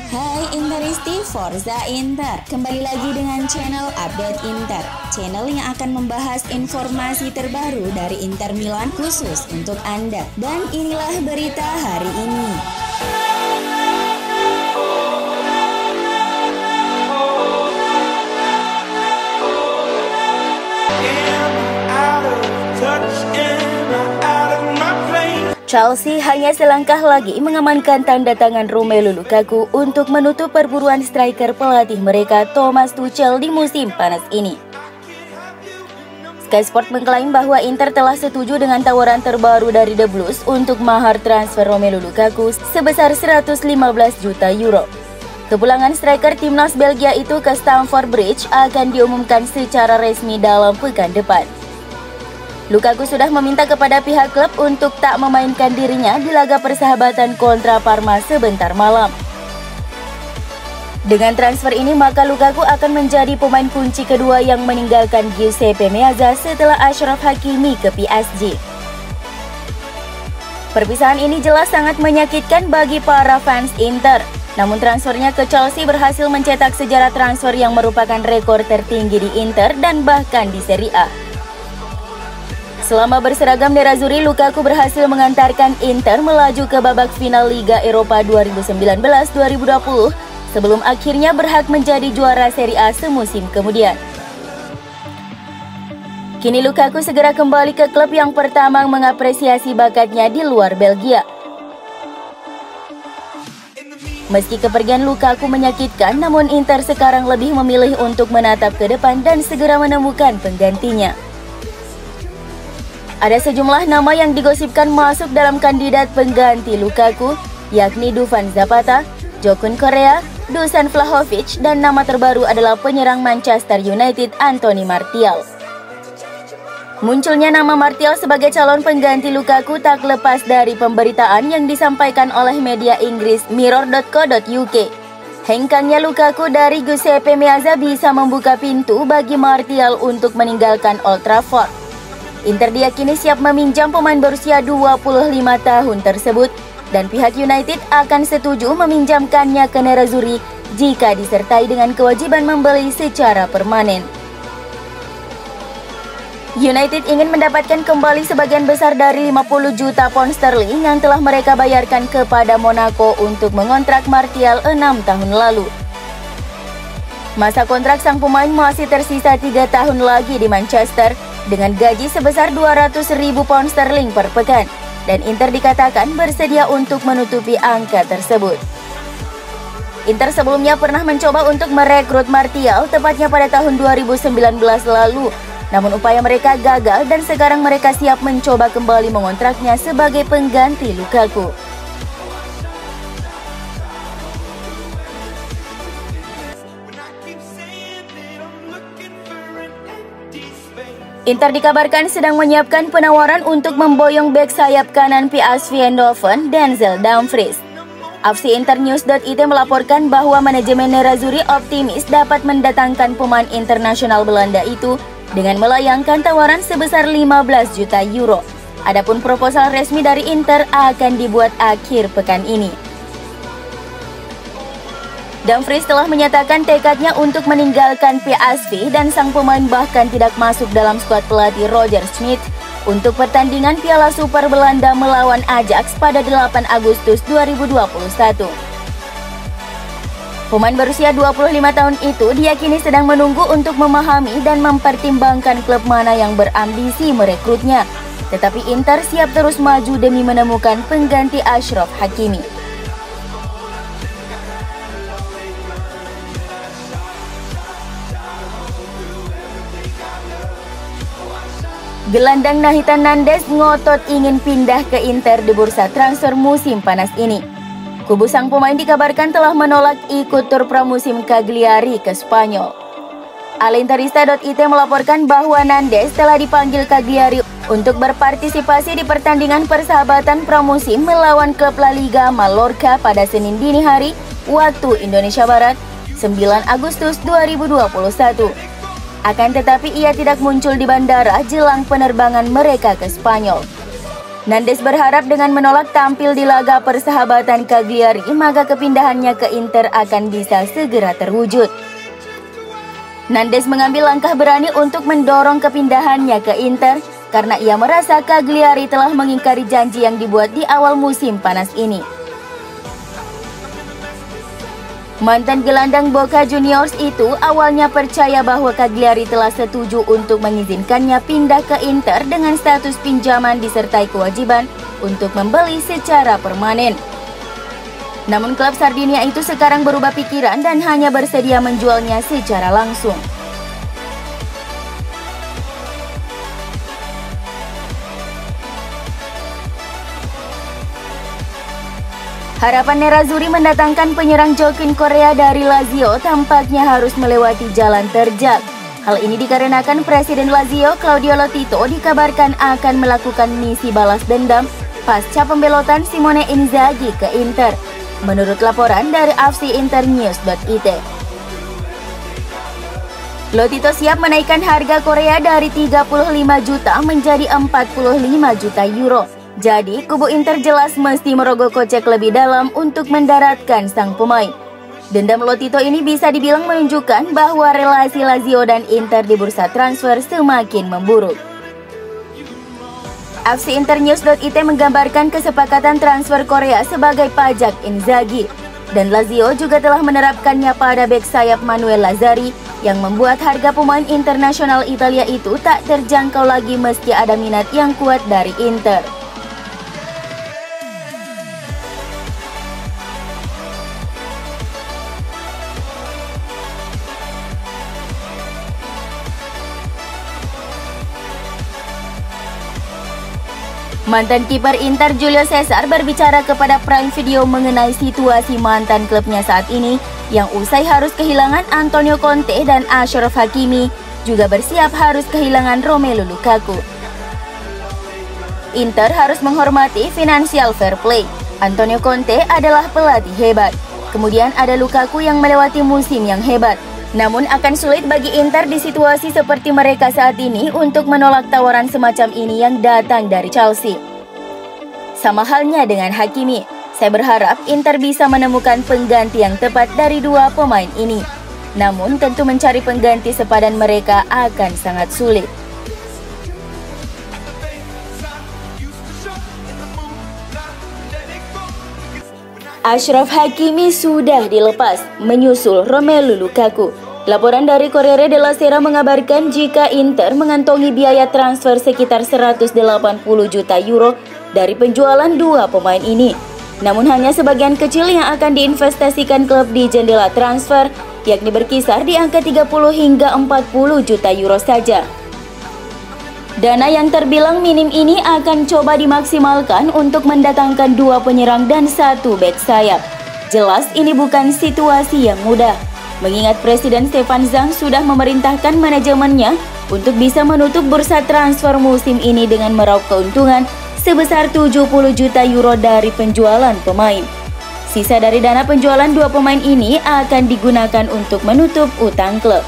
Hai Interisti, Forza Inter. Kembali lagi dengan channel Update Inter, channel yang akan membahas informasi terbaru dari Inter Milan khusus untuk Anda. Dan inilah berita hari ini. Chelsea hanya selangkah lagi mengamankan tanda tangan Romelu Lukaku untuk menutup perburuan striker pelatih mereka Thomas Tuchel di musim panas ini. Sky Sport mengklaim bahwa Inter telah setuju dengan tawaran terbaru dari The Blues untuk mahar transfer Romelu Lukaku sebesar 115 juta euro. Kepulangan striker timnas Belgia itu ke Stamford Bridge akan diumumkan secara resmi dalam pekan depan. Lukaku sudah meminta kepada pihak klub untuk tak memainkan dirinya di laga persahabatan kontra Parma sebentar malam. Dengan transfer ini, maka Lukaku akan menjadi pemain kunci kedua yang meninggalkan Giuseppe Meazza setelah Achraf Hakimi ke PSG. Perpisahan ini jelas sangat menyakitkan bagi para fans Inter. Namun transfernya ke Chelsea berhasil mencetak sejarah transfer yang merupakan rekor tertinggi di Inter dan bahkan di Serie A. Selama berseragam Nerazzurri, Lukaku berhasil mengantarkan Inter melaju ke babak final Liga Eropa 2019-2020 sebelum akhirnya berhak menjadi juara Serie A semusim kemudian. Kini Lukaku segera kembali ke klub yang pertama mengapresiasi bakatnya di luar Belgia. Meski kepergian Lukaku menyakitkan, namun Inter sekarang lebih memilih untuk menatap ke depan dan segera menemukan penggantinya. Ada sejumlah nama yang digosipkan masuk dalam kandidat pengganti Lukaku, yakni Duvan Zapata, Jokun Korea, Dusan Vlahovic, dan nama terbaru adalah penyerang Manchester United Anthony Martial. Munculnya nama Martial sebagai calon pengganti Lukaku tak lepas dari pemberitaan yang disampaikan oleh media Inggris Mirror.co.uk. Hengkangnya Lukaku dari Giuseppe Meazza bisa membuka pintu bagi Martial untuk meninggalkan Old Trafford. Inter diyakini siap meminjam pemain berusia 25 tahun tersebut dan pihak United akan setuju meminjamkannya ke Nerazzurri jika disertai dengan kewajiban membeli secara permanen. United ingin mendapatkan kembali sebagian besar dari 50 juta pound sterling yang telah mereka bayarkan kepada Monaco untuk mengontrak Martial 6 tahun lalu. Masa kontrak sang pemain masih tersisa 3 tahun lagi di Manchester dengan gaji sebesar 200.000 pound sterling per pekan, dan Inter dikatakan bersedia untuk menutupi angka tersebut. Inter sebelumnya pernah mencoba untuk merekrut Martial tepatnya pada tahun 2019 lalu, namun upaya mereka gagal dan sekarang mereka siap mencoba kembali mengontraknya sebagai pengganti Lukaku. Inter dikabarkan sedang menyiapkan penawaran untuk memboyong bek sayap kanan PSV Eindhoven, Denzel Dumfries. AFCInternews.it melaporkan bahwa manajemen Nerazzurri optimis dapat mendatangkan pemain internasional Belanda itu dengan melayangkan tawaran sebesar 15 juta euro. Adapun proposal resmi dari Inter akan dibuat akhir pekan ini. Dumfries telah menyatakan tekadnya untuk meninggalkan PSV dan sang pemain bahkan tidak masuk dalam skuad pelatih Roger Schmidt untuk pertandingan Piala Super Belanda melawan Ajax pada 8 Agustus 2021. Pemain berusia 25 tahun itu diyakini sedang menunggu untuk memahami dan mempertimbangkan klub mana yang berambisi merekrutnya. Tetapi Inter siap terus maju demi menemukan pengganti Achraf Hakimi. Gelandang Nathan Nandes ngotot ingin pindah ke Inter di bursa transfer musim panas ini. Kubu sang pemain dikabarkan telah menolak ikut tur pramusim Cagliari ke Spanyol. Alinterista.it melaporkan bahwa Nandes telah dipanggil Cagliari untuk berpartisipasi di pertandingan persahabatan pramusim melawan klub La Liga Mallorca pada Senin dini hari waktu Indonesia Barat, 9 Agustus 2021. Akan tetapi ia tidak muncul di bandara jelang penerbangan mereka ke Spanyol. Nandes berharap dengan menolak tampil di laga persahabatan Cagliari, maka kepindahannya ke Inter akan bisa segera terwujud. Nandes mengambil langkah berani untuk mendorong kepindahannya ke Inter karena ia merasa Cagliari telah mengingkari janji yang dibuat di awal musim panas ini. Mantan gelandang Boca Juniors itu awalnya percaya bahwa Cagliari telah setuju untuk mengizinkannya pindah ke Inter dengan status pinjaman disertai kewajiban untuk membeli secara permanen. Namun klub Sardinia itu sekarang berubah pikiran dan hanya bersedia menjualnya secara langsung. Harapan Nerazzurri mendatangkan penyerang Joaquin Correa dari Lazio tampaknya harus melewati jalan terjal. Hal ini dikarenakan Presiden Lazio Claudio Lotito dikabarkan akan melakukan misi balas dendam pasca pembelotan Simone Inzaghi ke Inter, menurut laporan dari fcinternews.it. Lotito siap menaikkan harga Korea dari 35 juta menjadi 45 juta euro. Jadi, kubu Inter jelas mesti merogoh kocek lebih dalam untuk mendaratkan sang pemain. Dendam Lotito ini bisa dibilang menunjukkan bahwa relasi Lazio dan Inter di bursa transfer semakin memburuk. fcinternews.it menggambarkan kesepakatan transfer Korea sebagai pajak Inzaghi. Dan Lazio juga telah menerapkannya pada bek sayap Manuel Lazzari yang membuat harga pemain internasional Italia itu tak terjangkau lagi meski ada minat yang kuat dari Inter. Mantan kiper Inter Julio Cesar berbicara kepada Prime Video mengenai situasi mantan klubnya saat ini yang usai harus kehilangan Antonio Conte dan Achraf Hakimi, juga bersiap harus kehilangan Romelu Lukaku. Inter harus menghormati financial fair play. Antonio Conte adalah pelatih hebat. Kemudian ada Lukaku yang melewati musim yang hebat. Namun akan sulit bagi Inter di situasi seperti mereka saat ini untuk menolak tawaran semacam ini yang datang dari Chelsea. Sama halnya dengan Hakimi, saya berharap Inter bisa menemukan pengganti yang tepat dari dua pemain ini. Namun tentu mencari pengganti sepadan mereka akan sangat sulit. Achraf Hakimi sudah dilepas, menyusul Romelu Lukaku. Laporan dari Corriere della Sera mengabarkan jika Inter mengantongi biaya transfer sekitar 180 juta euro dari penjualan dua pemain ini. Namun hanya sebagian kecil yang akan diinvestasikan klub di jendela transfer, yakni berkisar di angka 30 hingga 40 juta euro saja. Dana yang terbilang minim ini akan coba dimaksimalkan untuk mendatangkan dua penyerang dan satu bek sayap. Jelas ini bukan situasi yang mudah, mengingat Presiden Stefan Zhang sudah memerintahkan manajemennya untuk bisa menutup bursa transfer musim ini dengan meraup keuntungan sebesar 70 juta euro dari penjualan pemain. Sisa dari dana penjualan dua pemain ini akan digunakan untuk menutup utang klub.